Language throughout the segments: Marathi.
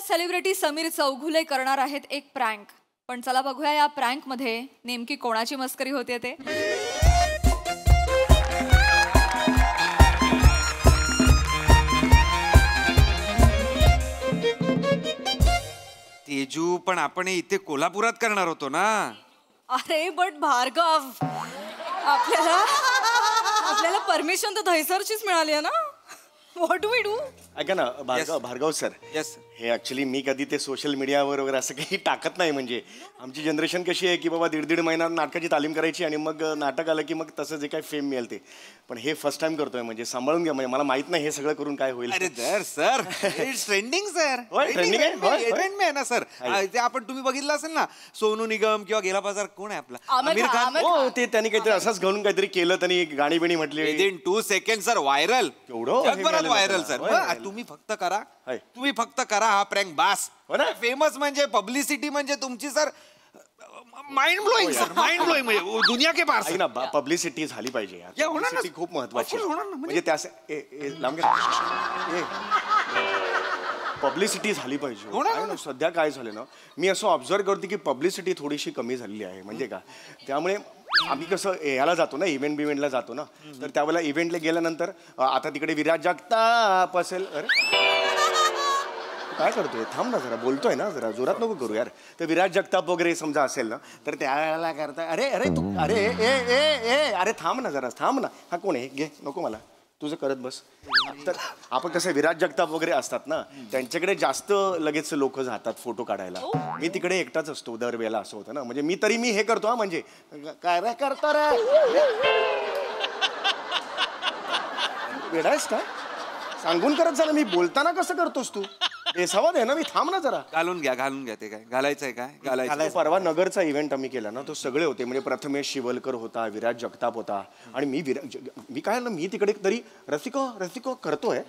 सेलिब्रिटी समीर चौघुले करणार आहेत एक प्रँक. पण चला बघूया या प्रँक मध्ये नेमकी कोणाची मस्करी होते ते. तेजू, पण आपण इथे कोल्हापुरात करणार होतो ना. अरे बट भार्गव, आपल्याला परमिशन तर दहिसरचीच मिळाली आहे ना. What do we do? ऐका ना भार्गव सर. येस. हे ऍक्च्युली मी कधी ते सोशल मीडियावर वगैरे असं काही टाकत नाही. म्हणजे आमची जनरेशन कशी आहे की बाबा दीड महिना नाटकाची तालीम करायची आणि मग नाटक आलं की मग तसं जे काही फेम मिळेल ते. पण हे फर्स्ट टाइम करतोय, म्हणजे सांभाळून घ्या. म्हणजे मला माहित नाही हे सगळं करून काय होईल. अरे सर ट्रेंडिंग सर. ट्रेंडिंग आहे ना सर. ते आपण तुम्ही बघितलं असेल ना, सोनू निगम किंवा गेला बाजार कोण आहे आपला आमिर खान. हो, ते त्यांनी काहीतरी असंच घालून काहीतरी केलं, त्यांनी गाणी बिणी म्हटली. Within 2 second sir viral. एवढं व्हायरल सर. तुम्ही फक्त करा हा प्रँक बास. फेमस म्हणजे पब्लिसिटी म्हणजे तुमची sir mind blowing sir. Mind blowing म्हणजे दुनिया के पार. ना पब्लिसिटी झाली पाहिजे यार. पब्लिसिटी खूप महत्वाची म्हणजे त्या पब्लिसिटी झाली पाहिजे. सध्या काय झालं ना, मी असं ऑब्झर्व करते की पब्लिसिटी थोडीशी कमी झालेली आहे. म्हणजे का, त्यामुळे आम्ही कसं ह्याला जातो ना, इव्हेंटला जातो ना, तर त्यावेळेला इव्हेंटला गेल्यानंतर आता तिकडे विराज जगताप असेल. अरे काय करतोय, थांब ना जरा, बोलतोय ना, जरा जोरात नको करू यार. तर विराज जगताप वगैरे समजा असेल ना, तर त्यावेळेला करता अरे तू अरे थांब ना जरा, थांब ना. हा कोण आहे, घे, नको मला, तुझं करत बस. तर आपण कसं विराज जगताप वगैरे असतात ना, त्यांच्याकडे जास्त लगेच लोक जातात फोटो काढायला. मी तिकडे एकटाच असतो दरवेळेला. असं होतं ना. म्हणजे मी हे करतो हा, म्हणजे काय करतो रे, वेडायस का, सांगून करत जा ना. मी बोलताना कसं करतोस तू, बेसावत आहे ना मी. थांब ना जरा. घालून घ्या ते. काय घालायचंय, काय घालायचं. परवा नगरचा इव्हेंट आम्ही केला ना, तो सगळे होते. म्हणजे प्रथमेश शिवलकर होता, विराज जगताप होता आणि मी काय ना, मी तिकडे तरी रसिको करतोय,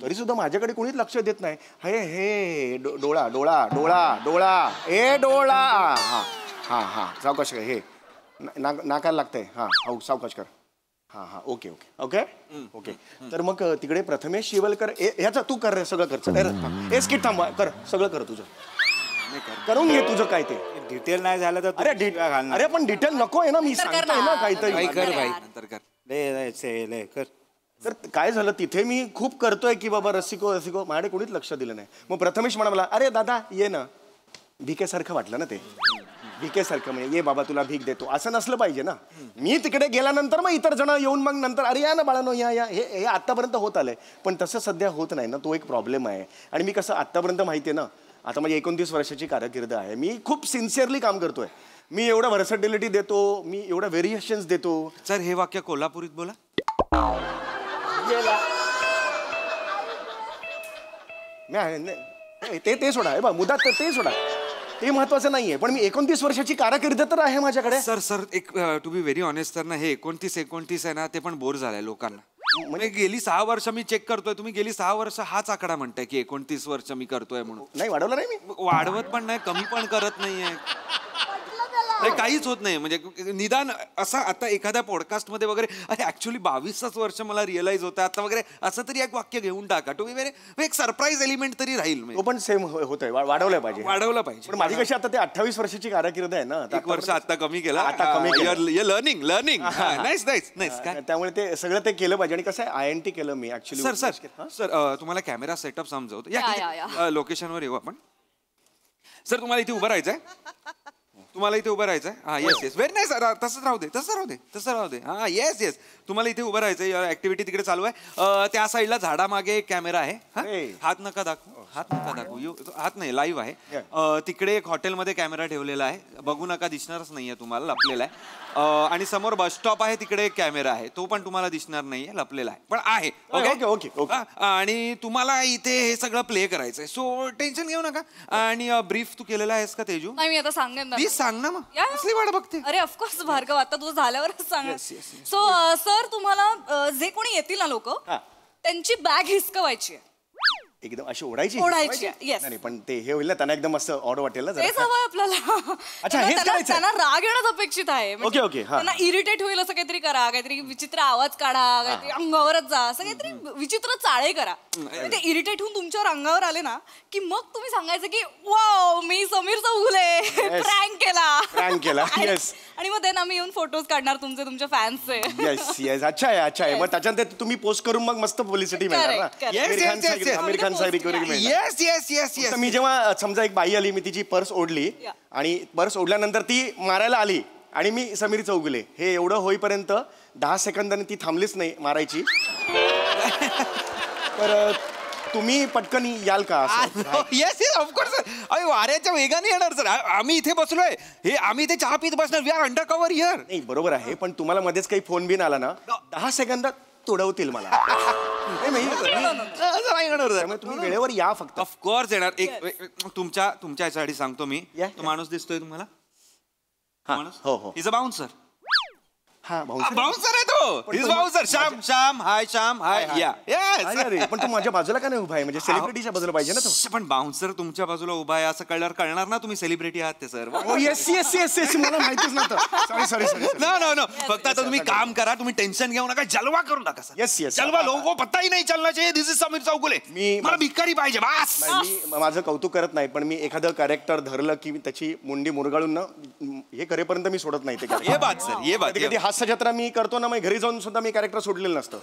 तरी सुद्धा माझ्याकडे कोणीच लक्ष देत नाही. हे डोळा डोळा डोळा डोळा ए डोळा. हा सावकाश कर. हे नाकाला लागतंय. हा सावकाश कर. हा ओके. तर मग तिकडे प्रथमेश शिवलकर ह्याचा तू कर रे, सगळं कर. स्किट थांबवा, कर सगळं, कर तुझं करून घे तुझं काय ते. डिटेल नाही झालं तर अरे पण डिटेल नको आहे ना, मी सांगतोय ना काहीतरी. कर. तर काय झालं, तिथे मी खूप करतोय की बाबा रसिको माझ्याकडे कोणीच लक्ष दिलं नाही. मग प्रथमेश म्हणाला, अरे दादा ये ना. भिके सारखं वाटलं ना ते. भिके सारखं म्हणजे ये बाबा तुला भीक देतो, असं नसलं पाहिजे ना. मी तिकडे गेल्यानंतर मग इतर जण येऊन मग नंतर अरे या ना बाळानो या हे आतापर्यंत होत आलंय. पण तसं सध्या होत नाही ना, तो एक प्रॉब्लेम आहे. आणि मी कसं आतापर्यंत माहिती आहे ना, आता माझी 29 वर्षाची कारकीर्द आहे. मी खूप सिन्सिअरली काम करतोय. मी एवढं व्हर्सॅटिलिटी देतो, मी एवढं व्हेरिएशन्स देतो. सर हे वाक्य कोल्हापुरीत बोला. ते सोडा बा, मुद्दा ते सोडा, ते महत्वाचं नाहीये. पण मी 29 वर्षाची कारकीर्द तर आहे माझ्याकडे. सर एक to be very honest sir ना, हे 29 आहे ना, ते पण बोर झालंय लोकांना. म्हणजे गेली 6 वर्ष मी चेक करतोय, तुम्ही गेली 6 वर्ष हाच आकडा म्हणताय की 29 वर्ष मी करतोय म्हणून. नाही वाढवलं नाही मी. वाढवत पण नाही, कमी पण करत नाहीये. काहीच होत नाही. म्हणजे निदान असा आता एखाद्या पॉडकास्ट मध्ये वगैरे अरे ऍक्च्युअली 22 वर्ष मला रिअलाइज होतं आता वगैरे, असं तरी एक वाक्य घेऊन टाका. टू बी व्हेरी एक सरप्राईज एलिमेंट तरी राहील. तो पण सेम होतंय, वाढवलं पाहिजे. पण माझी कशी आता ते 28 वर्षाची कारकीर्द आहे ना, 1 वर्ष आता कमी केला. लर्निंग. त्यामुळे ते सगळं ते केलं पाहिजे. आणि कसं आहे, INT केलं मी ऍक्च्युअली. सर तुम्हाला कॅमेरा सेटअप समजवतो. या लोकेशनवर येऊ आपण. सर तुम्हाला इथे उभं राहायचंय. हा येस व्हेरी नाईस. तसंच राहू दे. हा येस तुम्हाला इथे उभं राहायचंय. ऍक्टिव्हिटी तिकडे चालू आहे. त्या साईडला झाडामागे एक कॅमेरा आहे. हात नका दाखवू. हात नाही, लाईव्ह आहे. तिकडे एक हॉटेलमध्ये कॅमेरा ठेवलेला आहे, बघू नका, दिसणारच नाहीये तुम्हाला, लपलेला आहे. आणि समोर बस स्टॉप आहे, तिकडे एक कॅमेरा आहे, तो पण तुम्हाला दिसणार नाहीये, लपलेला आहे, पण आहे. ओके. आणि तुम्हाला इथे हे सगळं प्ले करायचंय, सो टेन्शन घेऊ नका. आणि ब्रीफ तू केलेला आहेस का तेजू? नाही, मी आता सांगेन ना. प्लीज सांग ना. मग कसली वाट बघते? अरे ऑफकोर्स भार्गव, आता तू झाल्यावरच सांग. सो सर तुम्हाला जे कोणी येतील ना लोक, त्यांची बॅग हिसकवायची आहे. एकदम अशी ओढायची ओढायची, yes. नाही पण ते हे होईल ना त्यांना एकदम मस्त ऑड वाटेल ना तेच जरा. हवंय आपल्याला अच्छा, हेच त्यांना- करायचंय? त्यांना राग येणंच अपेक्षित आहे म्हणजे ओके, ओके, हा. त्यांना इरिटेट होईल असं काहीतरी करा, काहीतरी विचित्र आवाज काढा, काहीतरी अंगावरच जा, असं काहीतरी विचित्र चाळे करा. ते इरिटेट होऊन तुमच्यावर अंगावर आले ना की मग तुम्ही सांगायचं की वाव मी समीर चौगुले प्रँक केला Prank केला, आणि- yes. आणि मग ते आम्ही येऊन फोटोज काढणार तुमच्या फॅन्सचे. येस येस अच्छा आहे मग त्याच्यानंतर तुम्ही पोस्ट करून मग मस्त पब्लिसिटी मिळणार ना. Correct, correct. Aamir Yes, Khan yes, yes, yes. Aamir Khan साहेब येस येस येस येस तर मी जेव्हा समजा एक बाई आली मी तिची पर्स ओढली Yeah. आणि पर्स ओढल्यानंतर ती मारायला आली आणि मी समीर चौगुले हे एवढं होईपर्यंत 10 सेकंदांनी ती थांबलीच नाही मारायची. तर तुम्ही पटकन याल का असं? Yes yes of course sir. अरे वाऱ्याच्या वेगाने येणार सर. आम्ही इथे बसलोय हे आम्ही इथे चहा पीत बसणार. We are under cover here. नाही बरोबर आहे पण तुम्हाला मध्येच काही फोन बिन आला ना 10 सेकंदात तोडवतील मला. नाही, असं नाही होणार सर. त्यामुळे तुम्ही वेळेवर या फक्त. ऑफकोर्स येणार. तुमच्या याच्यासाठी सांगतो मी. या. तो माणूस दिसतोय तुम्हाला माणूस हो. Is a bouncer. हा बाउन्सर आहे तो. Is bouncer. श्याम हाय या येस. अरे पण तू माझ्या बाजूला का नाही उभा आहे म्हणजे सेलिब्रिटीच्या बाजूला पाहिजे ना तो. पण बाउन्सर तुमच्या बाजूला उभा आहे असं कळणार ना तुम्ही सेलिब्रिटी आहात ते सर. येस मला माहितीच नव्हतं. सॉरी नो फक्त आता तुम्ही काम करा. तुम्ही टेन्शन घेऊ नका. जलवा करू नका सर. Yes. जलवा लोगों को पता ही नहीं चलना चाहिए दिस इज समीर चौगुले. मला भिकारी पाहिजे बस. मी माझं कौतुक करत नाही पण मी एखादं कॅरेक्टर धरलं की त्याची मुंडी मुरगाळून ना हे करेपर्यंत मी सोडत नाही ते ये बात सर ये बात. कधी हास्य जत्रा मी करतो ना मग घरी जाऊन सुद्धा मी कॅरेक्टर सोडलेलं नसतं.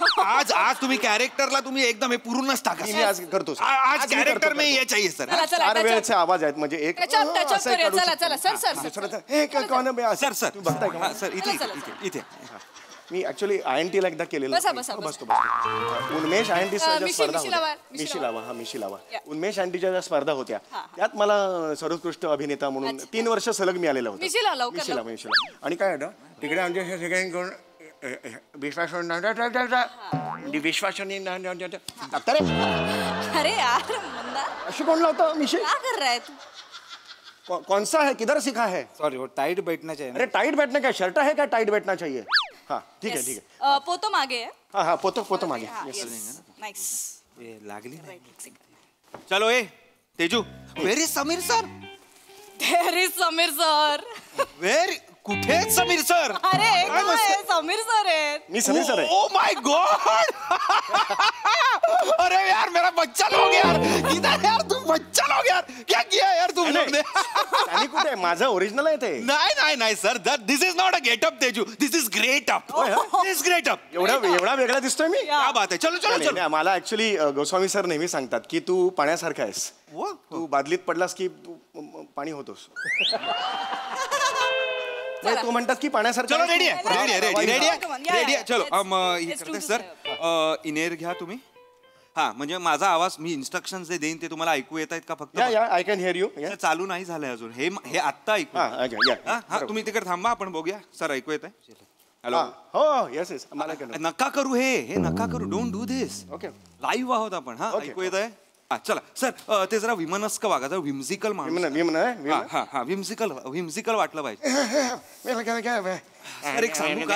आज तुम्ही कॅरेक्टरला तुम्ही एकदम हे पूर्णच टाका मी आज करतो सर. आज मी कॅरेक्टर करतो. में ये चाहिए सर. चला, चला, 4 वेळेचे आवाज आहेत म्हणजे एक त्याच्यात असं करूया. काढू चला शकतो. चला सर हे कोण आहे? सर तू बघताय का? सर इथे चला, इथे इथे मी ऍक्च्युअली INT ला एकदा केलेलं. बसा. बसतो. उन्मेष INT मिशी स्पर्धा लावा, होत्या. मिशी लावा. मिशी लावा. Yeah. उन्मेष INTच्या ज्या स्पर्धा होत्या त्यात मला सर्वोत्कृष्ट अभिनेता म्हणून 3 वर्ष सलग मी आलेला होता. मिशीला लवकर, मिशीला. आणि काय होतं तिकडे आमच्या हे सगळ्यांकडून विश्वास अरे यार मंदा अशी कोण लावतं मिशी? क्या कर रहा है तू? कौन सा है किधर सीखा है? सॉरी वो टाइट बैठना चाहिए अरे टाइट बैठना क्या शर्ट है क्या टाइट बैठना चाहिए? हाँ ठीक है ठीक है. पोतो मागे आहे. हाँ पोतो मागे. नाईस. ये लागली चलो ए Teju where is Sameer sir. There is Sameer sir. Where कुठे आहेत समीर सर? अरे काय मस्त. काय समीर सर आहेत. मी समीर सर आहे. Oh my God. अरे यार मेरा बच्चा लोग यार इधर यार तू बच्चा लोग यार क्या किया यार तुम लोग ने? आणि कुठे माझं ओरिजिनल आहे ते. नाही sir this is not a getup Teju this is great up. This great up. एवढा वेगळा दिसतोय मी. क्या बात है. चलो नाही, नाही, मला ऍक्च्युली गोस्वामी सर नेहमी सांगतात की तू पाण्यासारखा आहेस. तू बादलीत पडलास की तू पाणी होतोस. नाही, तू म्हणतात की पाण्यासारखं चलो आहेस रेडी तू. आहे Come on, yeah, रेडी आहे. चलो let's करते do सर. इनेर घ्या तुम्ही. हा म्हणजे माझा आवाज मी इन्स्ट्रक्शन जे देईन ते तुम्हाला ऐकू येत आहेत का फक्त? या आय कॅन हिअर यू. ते चालू नाही झालंय अजून हे आत्ता ऐकू. हा तुम्ही तिकडे थांबा आपण बघूया. सर ऐकू येत आहे? हॅलो. हो येस मला नका करू हे नका करू. Don't do this. Okay live आहोत आपण. हा Okay. ऐकू येत आहे? हा चला सर ते जरा विमनस्क वागा जरा विम्झिकल माणूस. हा विम्झिकल वाटलं पाहिजे. सर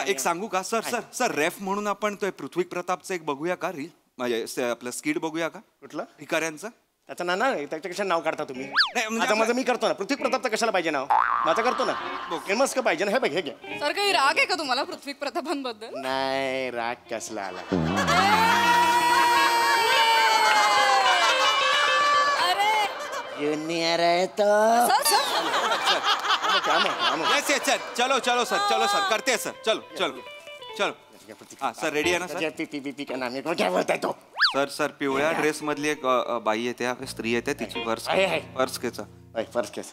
एक सांगू का सर रेफ म्हणून आपण तो पृथ्वी प्रतापचं एक बघूया का रील म्हणजे आपलं स्किट बघूया का कुठलं? भिकाऱ्यांचं? त्याचं ना त्याच्या कशा नाव काढता तुम्ही? नाही, म्हणजे आता माझं मी करतो ना. पृथ्वी प्रतापचं कशाला पाहिजे नाव? माझं करतो ना. फेमस का पाहिजे ना. हे बघ हे घे. सर काही राग आहे का तुम्हाला पृथ्वी प्रतापांबद्दल? नाही राग कसला आला. अरे ज्युनियर आहे तो. येस चलो सर करते सर. चलो हा सर रेडी आहे ना सर? क्या बोलताय तो? सर पिवळ्या ड्रेस मधली एक बाई येते स्त्री येते तिची पर्स केचा. पर्स केस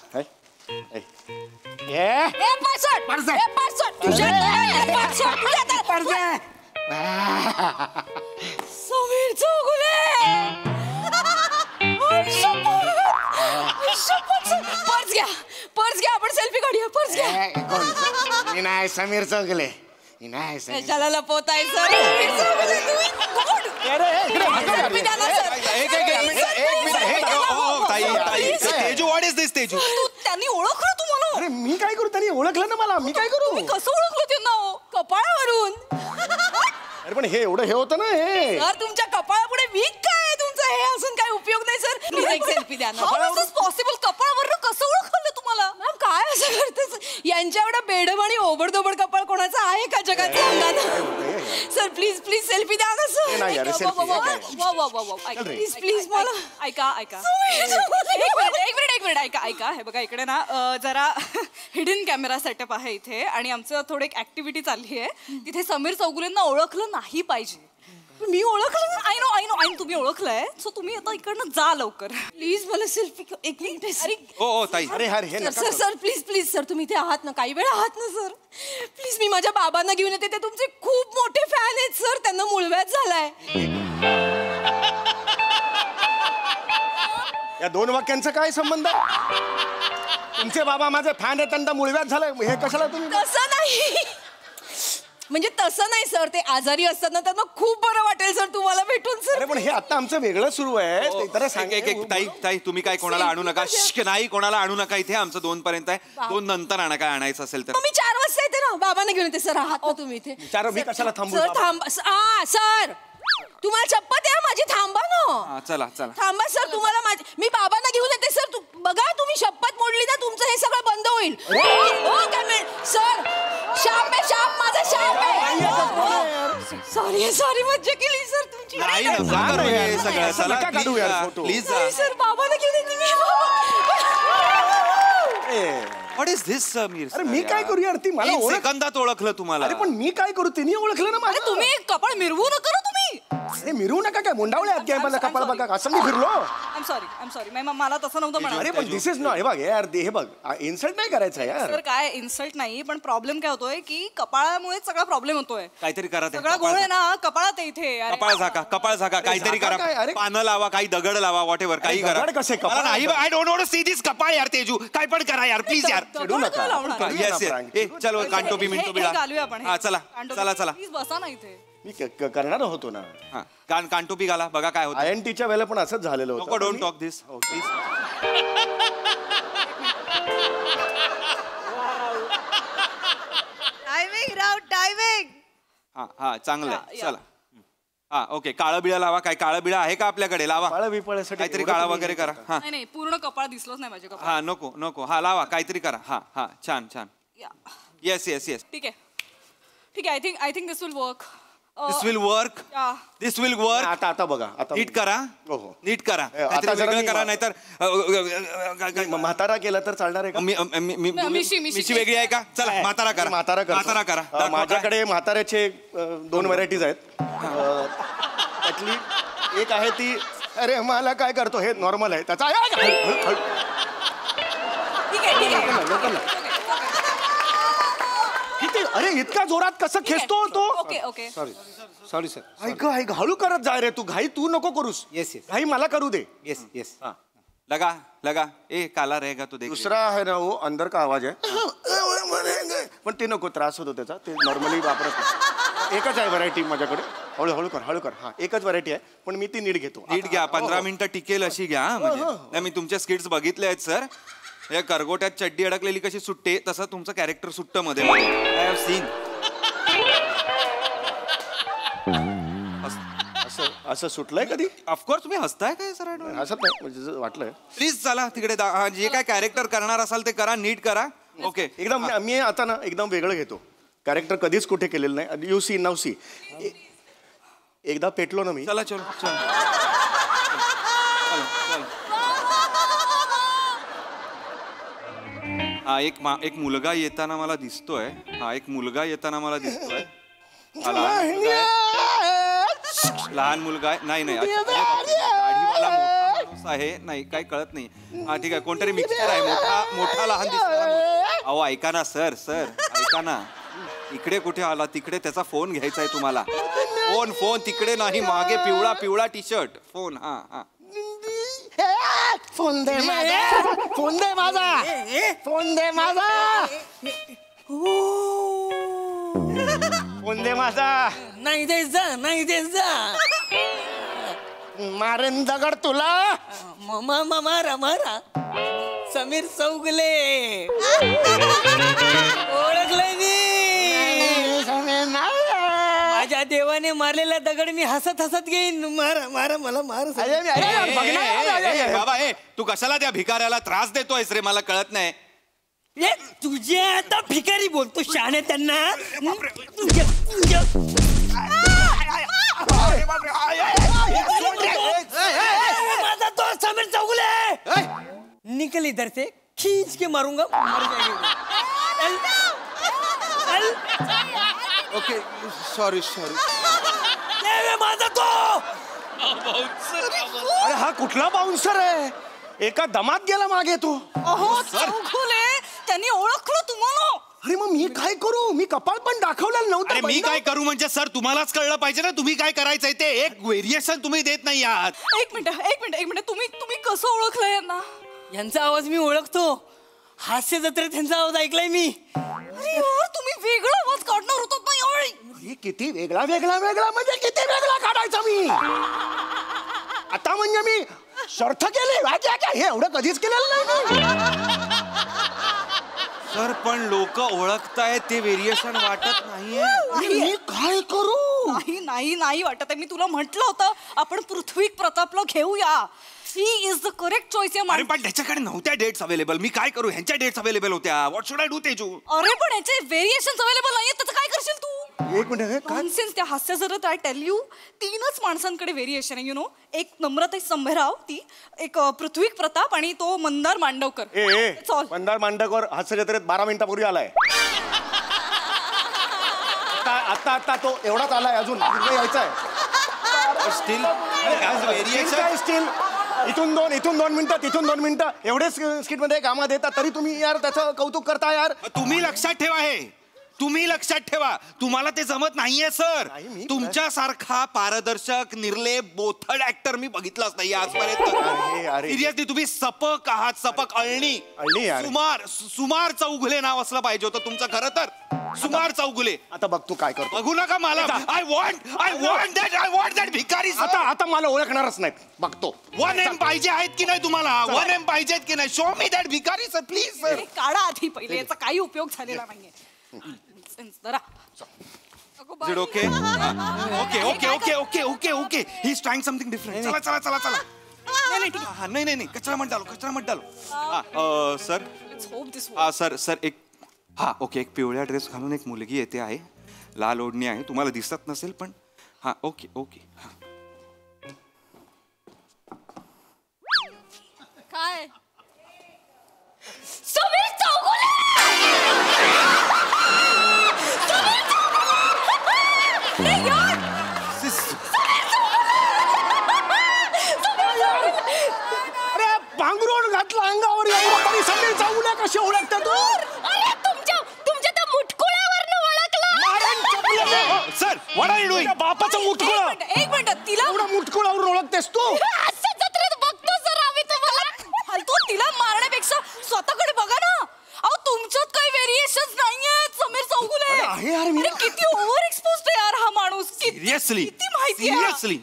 समीर चौगुले. पर्स घ्या आपण सेल्फी काढूया. पर्स घ्या. नाही समीर चौगुले नाही समीर. कशाला लपवताय सर? समीर चौगुले तुम्ही कोण? सेल्फी द्या ना, सर. ताई तेजू व्हॉट इज दिस तेजू? त्यांनी ओळखलं तुम्हाला? अरे मी काय करू? त्यांनी ओळखलं ना मला. मी काय करू? तुम्ही कसं ओळखलं त्यांना हो? कपाळावरून. अरे पण हे एवढं हे होतं ना हे. सर तुमच्या कपाळापुढे वीक काय आहे तुमचं? हे असून काय उपयोग प्लीज एक सेल्फी द्या ना. पॉसिबल कपाळावरनं कसं ओळखलं तुम्हाला? मॅम काय असं करतेस? यांच्या एवढा बेडम आणि ओबडधोबड कपाळ कोणाचा आहे का जगात सांगा ना. सर प्लीज प्लीज सेल्फी द्या ना सर. नाही यार सेल्फी प्लीज प्लीज मला ऐका एक मिनिट ऐका हे बघा इकडे ना जरा हिडन कॅमेरा सेटअप आहे इथे आणि आमचं थोडं एक ऍक्टिव्हिटी चालली आहे. तिथे समीर चौगुलेंना ओळखलं नाही पाहिजे. मी ओळखलं. आय नो तुम्ही ओळखलंय सो तुम्ही आता इकडनं जा लवकर. प्लीज मला सेल्फी एक मिनिट. अरे ओ ताई अरे हे नका sir sir please please sir तुम्ही इथे आहात ना काही वेळ आहात ना सर. प्लीज मी माझ्या बाबांना घेऊन येते. ते तुमचे खूप मोठे फॅन आहेत सर. त्यांना मूळव्याध झालाय. या दोन वाक्यांचा काय संबंध? तुमचे बाबा माझे फॅन आहेत त्यांना मूळव्याध झालंय हे कशाला तुम्ही? तसं नाही म्हणजे तसं नाही सर. ते आजारी असतात ना त्यांना खूप बरं वाटेल सर तुम्हाला भेटून सर. अरे पण हे आता आमचं वेगळं सुरू आहे. ते तर सांग ताई तुम्ही काय कोणाला आणू नका. नाही कोणाला आणू नका इथे. आमचं 2 पर्यंत आहे. 2 नंतर आणा काय आणायचं असेल तर. मी 4 वाजता येते ना. बाबांना घेऊन येते सर. आहात ना तुम्ही इथे? विचारा मी कशाला थांबू? सर थांबा. सर तुम्हाला शपथ आहे माझी. थांबा ना. चला थांबा सर. तुम्हाला मी बाबांना घेऊन येते सर. बघा तुम्ही शपथ मोडली ना तुमचं हे सगळं बंद होईल. सर शाप आहे शाप. माझा शाप आहे. सॉरी मज्जा केली सर तुमची. नाही सगळं चला प्लीज सर बाबांना घेऊन येते मी. What is this Sameer? अरे मी काय करू यार? ती मला सेकंदात ओळखलं तुम्हाला. अरे पण मी काय करू? तिने ओळखलं ना मला. तुम्ही कपाळ मिरवू नका ना तुम्ही. अरे मिरवू नका काय? मुंडावळे आहेत काय मला कपाळ बघा असं मी फिरलो. आय एम सॉरी मला तसं नव्हतं म्हणाल. अरे पण दिस इज नॉट. हे बघ यार हे बघ इन्सल्ट नाही करायचं यार. सर काय इन्सल्ट नाही पण प्रॉब्लेम काय होतोय की कपाळामुळे सगळा प्रॉब्लेम होतोय. काहीतरी करा. सगळा गोळ आहे ना कपाळात इथे. कपाळ झाका काहीतरी करा. पानं लावा काही दगड लावा वॉट एव्हर काही करा. कसे कपाळ? नाही I don't want to see this कपाळ यार तेजू. काय पण करा यार प्लीज यार. चिडू नका. येस चलो कांटोपी मिंटो बिळा. घालूया आपण. हा चला प्लीज बसा ना इथे. मी करणार होतो ना. कांटोपी घाला बघा काय होतं. INTच्या वेळेला पण असंच झालेलं नको होतं. Don't talk this please. Timing हा चांगलं आहे चला. हा ओके काळं बिळा लावा. काय काळं बिळा आहे का आपल्याकडे? लावा काहीतरी काळा वगैरे करा. हा नाही पूर्ण कपाळ दिसलंच नाही माझे कपाळ. हा नको हा लावा काहीतरी करा. हा छान येस ठीक आहे I think this will work. This will work. आता बघा आता नीट करा. हो. नीट करा आता काहीतरी जरा वेगळं मी करा नाहीतर म्हातारा केला तर चालणार आहे का? मिशी वेगळी आहे का? चला म्हातारा करा. म्हातारा करा. माझ्याकडे म्हाताऱ्याचे 2 व्हरायटीज आहेत. त्यातली एक आहे ती अरे मला काय करतो हे नॉर्मल आहे त्याचा. अरे इतका जोरात कसं खेचतो तो? Okay sorry sir. ऐक हळू करत जाय रे तू. घाई तू नको करूस. येस घाई मला करू दे. येस लगा ए काला रहेगा तो देख. दुसरा आहे ना वो अंदर का आवाज आहे पण ते नको त्रास होतो त्याचा. ते नॉर्मली वापरत नाही. एकच आहे व्हरायटी माझ्याकडे. हळू कर. हा एकच व्हरायटी आहे पण मी ती नीट घेतो. नीट घ्या 15 मिनिटं टिकेल अशी घ्या. म्हणजे मी तुमच्या स्किट्स बघितले आहेत सर. या करगोट्यात चड्डी अडकलेली कशी सुटते तसं तुमचं कॅरेक्टर सुटतं मध्ये. I have seen. असं सुटलंय कधी? ऑफकोर्स तुम्ही हसताय काय सर? हसत नाही म्हणजे वाटलंय. प्लीज चला तिकडे जे काय कॅरेक्टर करणार असाल ते करा. नीट करा. ओके एकदम मी आता ना एकदम वेगळं घेतो. कॅरेक्टर कधीच कुठे केलेलं नाही. यू सी नाव सी. एकदा पेटलो ना मी. चला चल हा एक मुलगा येताना मला दिसतोय. लहान मुलगा आहे. नाही दाढीवाला मोठा माणूस आहे. नाही काय कळत नाही. हा ठीक आहे कोणतरी मिक्सर आहे. मोठा लहान दिसतो. अहो ऐका ना सर ऐका ना. इकडे कुठे आला? तिकडे त्याचा फोन घ्यायचा आहे तुम्हाला. फोन तिकडे नाही. मागे पिवळा टी शर्ट फोन. हा फोन दे माझा. नाही देस जा. मारेन दगड तुला. मारा समीर चौगुले ओळखलंय मी. माझ्या देवाने देवाने मारलेला दगड मी हसत हसत घेईन. मारा मारा मला मार. बाबा तू कशाला त्या भिकाऱ्याला त्रास देतोयस रे? मला कळत नाही. तुझे आता भिकारी बोलतो शहाणे त्यांना. माझा तो समीर चौगुले निकल इधर से, खींच के मारूंगा. मर जाएगी. ओके सॉरी माझा तो. अरे हा कुठला बाउन्सर आहे? एका दमात गेला मागे तो. अहो चौगुले, त्यांनी ओळखलं तुम्हाला. अरे मग मी काय करू? मी कपाळ पण दाखवलेलं नव्हतं. अरे मी काय करू म्हणजे सर तुम्हालाच कळलं पाहिजे ना तुम्ही काय करायचंय ते. एक व्हेरिएशन तुम्ही देत नाही आहात. एक मिनिट तुम्ही कसं ओळखलं यांना? यांचा आवाज मी ओळखतो. हास्य जत्रेत त्यांचा आवाज ऐकलाय मी. अरे यार, तुम्ही वेगळा आवाज काढणार होतात ना यावेळी. अरे किती वेगळा म्हणजे किती वेगळा काढायचा मी. आता म्हणजे मी शर्थ केली हे एवढं कधीच केलेलं नाही. सर पण लोक ओळखतायत ते व्हेरिएशन वाटत नाहीये. मी काय करू? नाही वाटत आहे. मी तुला म्हटलं होतं आपण पृथ्वी प्रतापला घेऊया. He is the correct choice. अरे पण त्याच्याकडे नव्हत्या डेट्स अवेलेबल. मी काय करू? ह्यांच्या डेट्स अवेलेबल होत्या. What should I do Teju? अरे पण याचे व्हेरिएशन्स अवेलेबल नाहीयेत, त्याचं काय करशील तू? एक मिनिट काय? नॉनसेन्स. त्या हास्य जर आय टेल यू, 3च माणसांकडे व्हेरिएशन आहे. यु नो, एक नम्रता संभेराव, ती एक पृथ्वी प्रताप आणि तो मंदार मांडवकर. मंदार मांडवकर हास्य जत्रेत 12 मिनिटापूर्वी आलाय. आता तो एवढाच आलाय, अजून यायचा आहे. स्टील स्टील इथून दोन मिनिटं एवढे स्किट मध्ये कामात येतात तरी तुम्ही यार त्याचं कौतुक करता यार. तुम्ही लक्षात ठेवा तुम्ही लक्षात ठेवा, तुम्हाला ते जमत नाहीये सर. तुमच्यासारखा पारदर्शक निर्लेप बोथड ऍक्टर मी बघितलाच नाही आजपर्यंत. सिरियसली तुम्ही सपक आहात. सपक अळणी. सुमार चौगुले नाव असलं पाहिजे होतं तुमचं खरं तर. सुमार चौगुले. आता बघ तू काय करतो. बघू नका मला. आय वॉन्ट दॅट भिकारी. आता मला ओळखणारच नाही. बघतो. 1 M पाहिजे आहेत की नाही तुम्हाला? 1 M पाहिजेत की नाही? शो मी दॅट भिकारी सर प्लीज सर. काढा आधी पहिले, याचा काही उपयोग झालेला नाहीये. Is it okay? Okay. He's trying something different. चला. नाही कचरा मत डालो. सर एक पिवळ्या ड्रेस घालून एक मुलगी येते आहे. लाल ओढणी आहे. तुम्हाला दिसत नसेल पण ओके. काय समीर चौगुले. अरे पांघरुण घातला अंगावर तरी समीर चौगुले कशी ओळखता तू? अरे तुमच्या त्या मुटकुळ्यावरनं ओळखलं. Sir what are you doing? बापाचं मुटकुळं. एक मिनिट तिला एवढा मुटकुळावरून ओळखतेस तू? हास्य जत्रेत बघतो सर आम्ही तुम्हाला. फालतू तिला मारण्यापेक्षा स्वतःकडे बघा ना. अहो तुमच्यात काही व्हेरिएशन्स नाहीयेत समीर चौगुले. आहे यार मी. अरे किती ओव्हर एक्सपोज्ड आहे यार हा माणूस. Seriously? किती माहिती Seriously?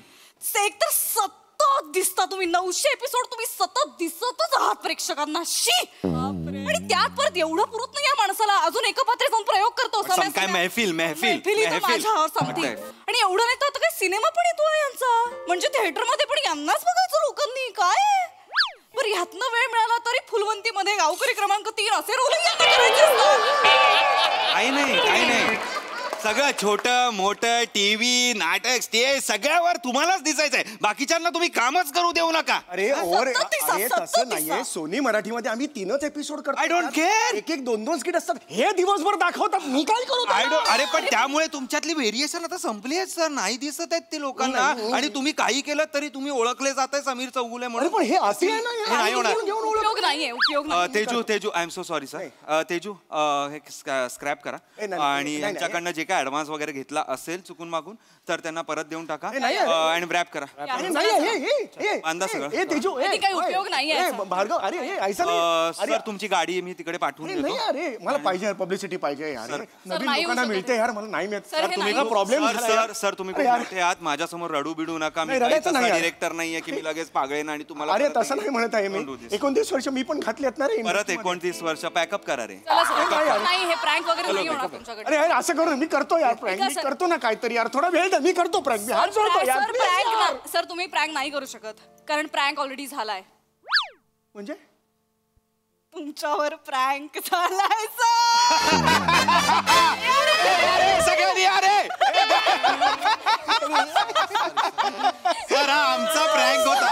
एक तर सतत दिसता तुम्ही. 900 एपिसोड तुम्ही सतत दिसतच आहात प्रेक्षकांना. आणि त्यात परत एवढं पुरत नाही या माणसाला. अजून एका पात्री जाऊन प्रयोग करतो. काय महफिल माझ्यावर सांगते. आणि एवढं नाही तर काही सिनेमा पण येतोय यांचा. म्हणजे थिएटर मध्ये पण यांनाच बघायचं लोकांनी. काय बरं ह्यातनं वेळ मिळाला तरी फुलवंतीमध्ये गावकरी क्रमांक 3 असे रोल काही नाही. सगळं छोटं मोठं टीव्ही नाटक स्टेज सगळ्यावर तुम्हालाच दिसायचंय. बाकीच्यांना तुम्ही कामच करू देऊ नका. अरे तसं नाहीये. सोनी मराठीमध्ये आम्ही 3च एपिसोड करतो. I don't care. एक 2 स्किट असतात. हे दिवसभर दाखवतात. मी काय करू? अरे पण त्यामुळे तुमच्यातली व्हेरिएशन आता संपली आहेत सर. नाही दिसत आहेत ते लोकांना. आणि तुम्ही काही केलं तरी तुम्ही ओळखले जाताय समीर चौगुले म्हणून. पण हे असे आहे ना. हे नाही होणार. उपयोग नाहीये. Teju I am so sorry sir. Teju हे स्क्रॅप करा आणि यांच्याकडनं जे काय ऍडव्हान्स वगैरे घेतला असेल चुकून मागून तर त्यांना परत देऊन टाका. आणि रॅप करा. बांधा सगळं. काही उपयोग नाहीये. भार्गव अरे ऐसा नाही. सर तुमची गाडी मी तिकडे पाठवून देतो. नाही अरे मला पाहिजे पब्लिसिटी पाहिजे यार. नवीन लोकांना मिळते यार. मला नाही मिळत. तुम्ही प्रॉब्लेम सर तुम्ही कुठे आहात? माझ्यासमोर रडू बिडू नका. मी डिरेक्टर नाहीये की मी लगेच पागळेन आणि तुम्हाला. अरे तसं नाही म्हणत आहे मी. 29 वर्ष मी पण घातली आहेत ना रे. परत 29 वर्ष पॅकअप करा रे. नाही हे प्रँक वगैरे नाही होणार तुमच्याकडे. अरे असं करू मी करतो यार प्रँक, मी करतो ना काहीतरी यार, थोडा वेळ द्या, मी करतो प्रँक, मी हात जोडतो यार please यार. सर तुम्ही प्रँक नाही करू शकत कारण प्रँक ऑलरेडी झालाय. म्हणजे तुमच्यावर प्रँक झालाय सर. सगळ्यांनी अरे सर हा आमचा प्रँक होता.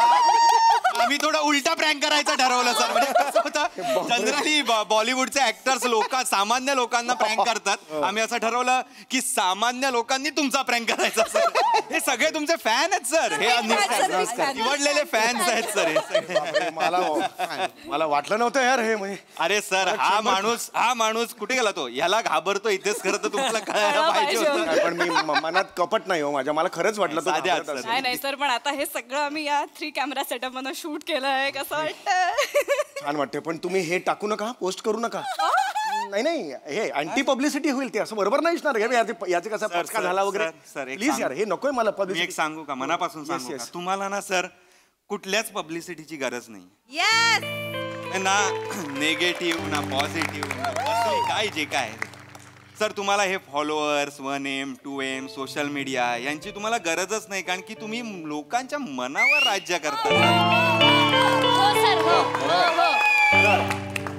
आम्ही थोडा उलटा प्रँक करायचा ठरवलं सर. म्हणजे कसं होतं जनरली बॉलिवूडचे ऍक्टर्स सामान्य लोकांना प्रँक करतात. आम्ही असं ठरवलं की सामान्य लोकांनी तुमचा प्रँक करायचा सर. हे सगळे तुमचे फॅन आहेत सर. हे निवडलेले फॅन्स आहेत सर हे सगळे. मला वाटलं नव्हतं यार हे म्हणजे. अरे सर हा माणूस कुठे गेला तो? याला घाबरतो इथेच. खरं तर तुम्हाला कळायला पाहिजे होतं. नाही, पण मी मनात कपट नाही हो माझ्या, मला खरंच वाटलं तो साधे आहात घाबरत सर. असेल. नाही सर पण आता हे सगळं आम्ही या 3 कॅमेरा सेटअप मधून शूट केलंय. कसं वाटतं? छान वाटते, पण तुम्ही हे टाकू नका, पोस्ट करू नका. नाही हे अँटी पब्लिसिटी होईल ते, असं बरोबर नाही असणार. याचे कसा सर, पचका सर, झाला वगैरे. सर, एक प्लीज सांग. यार हे नकोय मला मी एक पब्लिसिटी. सांगू का मनापासून सांगू Yes, का yes. तुम्हाला ना सर कुठल्याच पब्लिसिटीची गरज नाही. येस ना नेगेटिव्ह ना पॉझिटिव्ह ना कसली काय जे काय आहे. सर तुम्हाला हे followers 1M 2M social media यांची तुम्हाला गरजच नाही. कारण की तुम्ही लोकांच्या मनावर राज्य करता.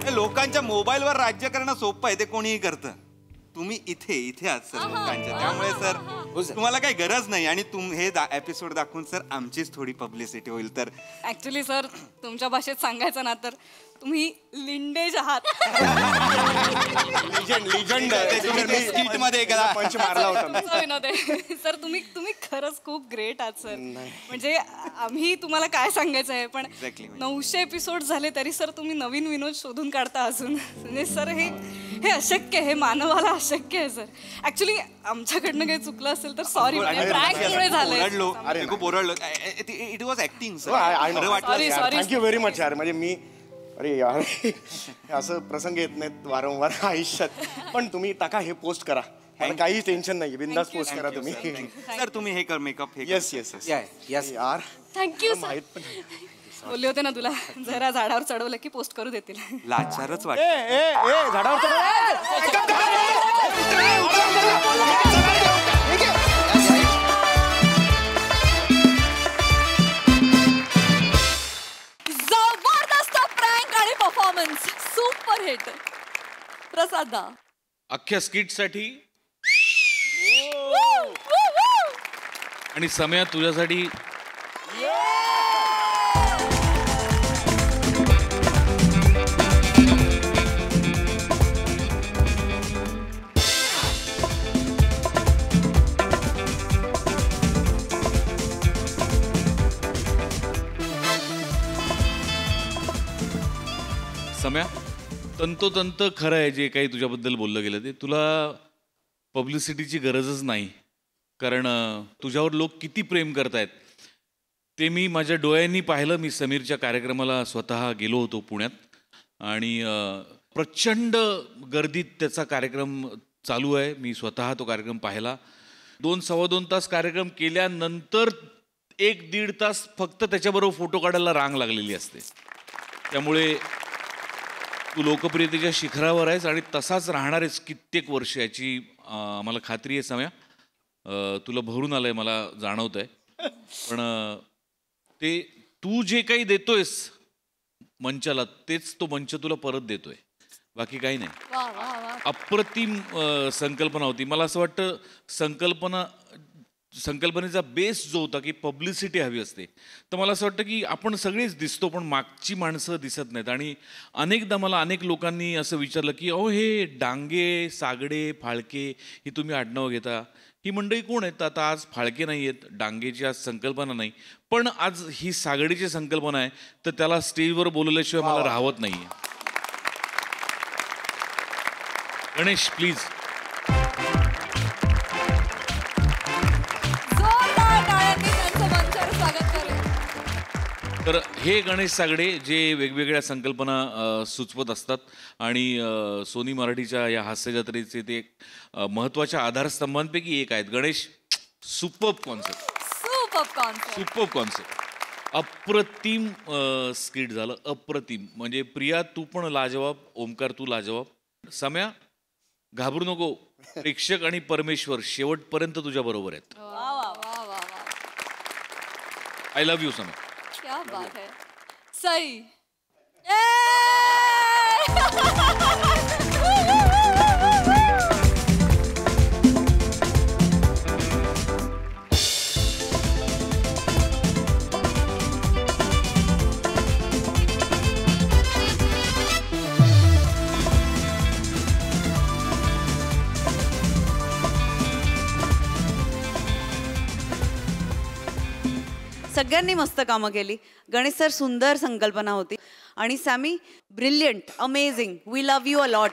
हे लोकांच्या मोबाईलवर राज्य करणं सोपं आहे. ते कोणीही करतं. तुम्ही इथे आहात सर लोकांच्या. त्यामुळे सर तुम्हाला काही गरज नाही. आणि हे एपिसोड दाखवून सर आमचीच थोडी पब्लिसिटी होईल. तर ऍक्च्युली सर तुमच्या भाषेत सांगायचं ना तर तुम्ही लिंडेज आहात. लिजंड तुम्ही स्किट मध्ये पंच मारला होता मी. असं विनोद आहे. सर तुम्ही खरंच खूप ग्रेट आहात सर. म्हणजे आम्ही तुम्हाला काय सांगायचं आहे पण Exactly. 900 एपिसोड झाले तरी सर तुम्ही नवीन विनोद शोधून काढता अजून. म्हणजे सर हे अशक्य आहे, हे मानवाला अशक्य आहे सर. ऍक्च्युली आमच्याकडनं काही चुकलं असेल तर सॉरी. प्रँकमुळे झालंय. ओरडलो. मी खूप ओरडलो. It was acting sir. Sorry. Thank you very much यार. म्हणजे मी अरे यार असं प्रसंग येत नाहीत वारंवार आयुष्यात. पण तुम्ही टाका, हे पोस्ट करा. काही टेन्शन नाही, बिंदास पोस्ट करा तुम्ही. सर तुम्ही हे कर मेकअप हे येस येस येस यार थँक्यू सर. माहित पण बोलले होते ना तुला जरा झाडावर चढवलं की पोस्ट करू देतील. लाचारच ए वाटत. ए झाडावर जबरदस्त प्रँक आणि परफॉर्मन्स सुपर हिट. प्रसाद अख्ख्या स्किटसाठी आणि सम्या तुझ्यासाठी सम्या तंतोतंत खरं आहे जे काही तुझ्याबद्दल बोललं गेलं ते. तुला पब्लिसिटीची गरजच नाही. कारण तुझ्यावर लोक किती प्रेम करतायत ते मी माझ्या डोळ्यांनी पाहिलं. मी समीरच्या कार्यक्रमाला स्वतः गेलो होतो पुण्यात आणि प्रचंड गर्दीत त्याचा कार्यक्रम चालू आहे. मी स्वतः तो कार्यक्रम पाहिला. 2-2.25 तास कार्यक्रम केल्यानंतर 1-1.5 तास फक्त त्याच्याबरोबर फोटो काढायला रांग लागलेली असते. त्यामुळे तू लोकप्रियतेच्या शिखरावर आहेस आणि तसाच राहणार आहेस कित्येक वर्ष, याची मला खात्री आहे सम्या. तुला भरून आलंय मला जाणवत आहे. पण ते तू जे काही देतोयस मंचाला तेच तो मंच तुला परत देतोय, बाकी काही नाही. अप्रतिम संकल्पना होती. मला असं वाटतं संकल्पनेचा बेस जो होता की पब्लिसिटी हवी असते, तर मला असं वाटतं की आपण सगळेच दिसतो पण मागची माणसं दिसत नाहीत. आणि अनेकदा मला अनेक लोकांनी असं विचारलं की अहो हे डांगे, सागडे, फाळके ही तुम्ही आडनावं घेता, ही मंडळी कोण आहेत? आता आज फाळके नाही आहेत, डांगेची आज संकल्पना नाही, पण आज ही सागडीची संकल्पना आहे, तर त्याला स्टेजवर बोलवल्याशिवाय मला राहवत नाही आहे. गणेश प्लीज. तर हे गणेश सागडे जे वेगवेगळ्या संकल्पना सुचवत असतात आणि सोनी मराठीच्या या हास्यजत्रेचे ते महत्त्वाच्या आधारस्तंभांपैकी एक आहेत. गणेश, सुपर्ब कॉन्सेप्ट, अप्रतिम स्किट झालं, अप्रतिम. म्हणजे प्रिया तू पण लाजवाब, ओमकार तू लाजवाब. सम्या घाबरू नको, प्रेक्षक आणि परमेश्वर शेवटपर्यंत तुझ्या बरोबर आहेत. वा वा वा वा वा. I love you Sameer. क्या बात है. सई. सगळ्यांनी मस्त कामं केली. गणेश सर सुंदर संकल्पना होती आणि Sammy brilliant, amazing. We love you a lot.